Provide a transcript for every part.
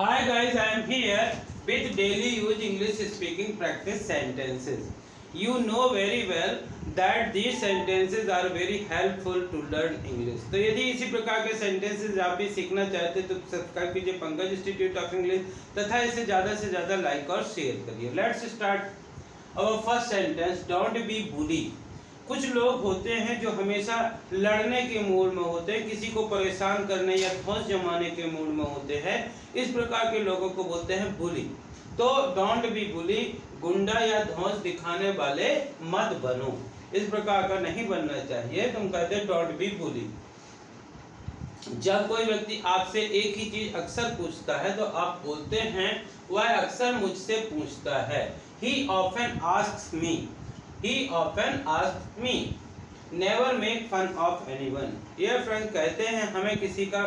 Hi guys, I am here with daily use English speaking practice sentences. You know very well that these sentences are very helpful to learn English. तो यदि इसी प्रकार के sentences आप भी सीखना चाहते हैं तो सब्सक्राइब कीजिए पंकज इंस्टीट्यूट ऑफ इंग्लिश तथा इसे ज़्यादा से ज़्यादा लाइक और शेयर करिए. Let's start our first sentence. Don't be bully. कुछ लोग होते हैं जो हमेशा लड़ने के मूड में होते हैं, किसी को परेशान करने या धौंस जमाने के मूड में होते हैं. इस प्रकार के लोगों को बोलते हैं बुली. तो डोंट बी बुली, गुंडा या धौंस दिखाने वाले मत बनो. इस प्रकार का नहीं बनना चाहिए. तुम कहते हैं डोंट बी बुली. जब कोई व्यक्ति आपसे एक ही चीज अक्सर पूछता है तो आप बोलते हैं वह अक्सर मुझसे पूछता है. He often asks me. He often asks me. Never make fun of anyone. ये फ्रेंड्स कहते हैं हमें किसी का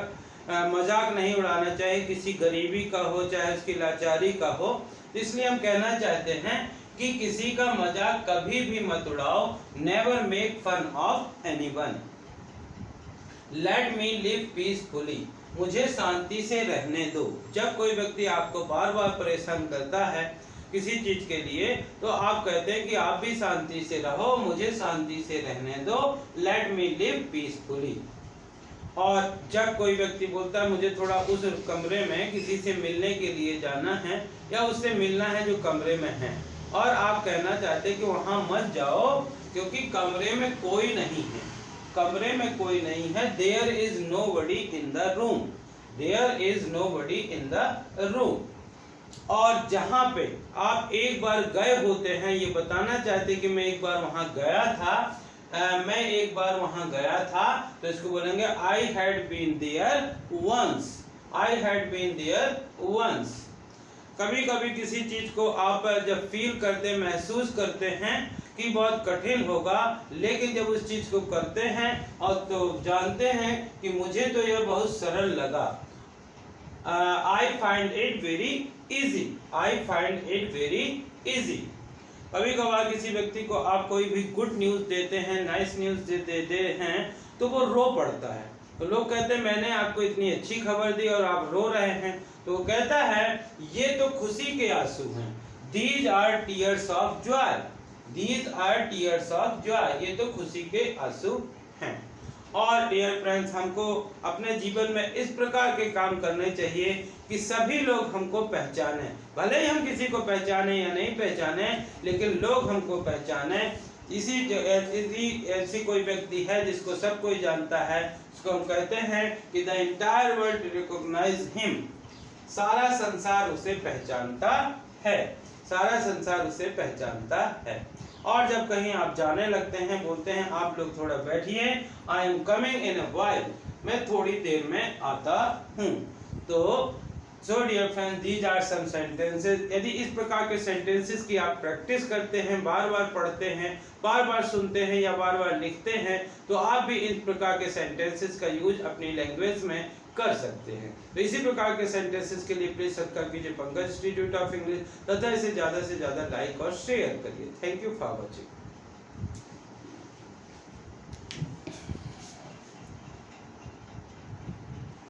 मजाक नहीं उड़ाना चाहिए, किसी गरीबी का हो चाहे उसकी लाचारी का हो. इसलिए हम कहना चाहते हैं कि किसी का मजाक कभी भी मत उड़ाओ. Never make fun of anyone. Let me live peacefully. मुझे शांति से रहने दो. जब कोई व्यक्ति आपको बार बार परेशान करता है किसी चीज के लिए तो आप कहते हैं कि आप भी शांति से रहो, मुझे शांति से रहने दो. Let me live peacefully. और जब कोई व्यक्ति बोलता है मुझे थोड़ा उस कमरे में किसी से मिलने के लिए जाना है या उससे मिलना है जो कमरे में है, और आप कहना चाहते हैं कि वहां मत जाओ क्योंकि कमरे में कोई नहीं है. कमरे में कोई नहीं है. There is nobody in the room. There is nobody in the room. और जहां पे आप एक बार गए होते हैं ये बताना चाहते कि मैं एक बार वहां गया था, मैं एक बार वहां गया था, तो इसको बोलेंगे I had been there once. I had been there once. कभी कभी किसी चीज को आप जब फील करते महसूस करते हैं कि बहुत कठिन होगा, लेकिन जब उस चीज को करते हैं और तो जानते हैं कि मुझे तो यह बहुत सरल लगा. I find it very easy. I find it very easy. कभी कभार किसी व्यक्ति को आप कोई भी गुड न्यूज़ देते हैं, नाइस न्यूज़ देते हैं तो वो रो पड़ता है. तो लोग कहते हैं मैंने आपको इतनी अच्छी खबर दी और आप रो रहे हैं. तो वो कहता है ये तो खुशी के आंसू हैं. These are tears of joy. These are tears of joy. ये तो खुशी के आंसू हैं. और डियर फ्रेंड्स, हमको अपने जीवन में इस प्रकार के काम करने चाहिए कि सभी लोग हमको पहचानें. भले ही हम किसी को पहचाने या नहीं पहचाने, लेकिन लोग हमको पहचाने. ऐसी कोई व्यक्ति है जिसको सब कोई जानता है, उसको हम कहते हैं कि the entire world recognise him. सारा संसार उसे पहचानता है. सारा संसार उसे पहचानता है. और जब कहीं आप जाने लगते हैं बोलते हैं आप लोग थोड़ा बैठिए, I am coming in a while. मैं थोड़ी देर में आता हूँ. तो so dear friends, these are some sentences. यदि इस प्रकार के सेंटेंसेस की आप प्रैक्टिस करते हैं, बार बार पढ़ते हैं, बार बार सुनते हैं या बार बार लिखते हैं, तो आप भी इस प्रकार के सेंटेंसेस का यूज अपनी लैंग्वेज में कर सकते हैं. तो इसी प्रकार के सेंटेंसेस के लिए प्लीज सब्सक्राइब कीजिए पंकज इंस्टीट्यूट ऑफ इंग्लिश तथा इसे ज़्यादा से ज़्यादा लाइक और शेयर करिए. Thank you for watching.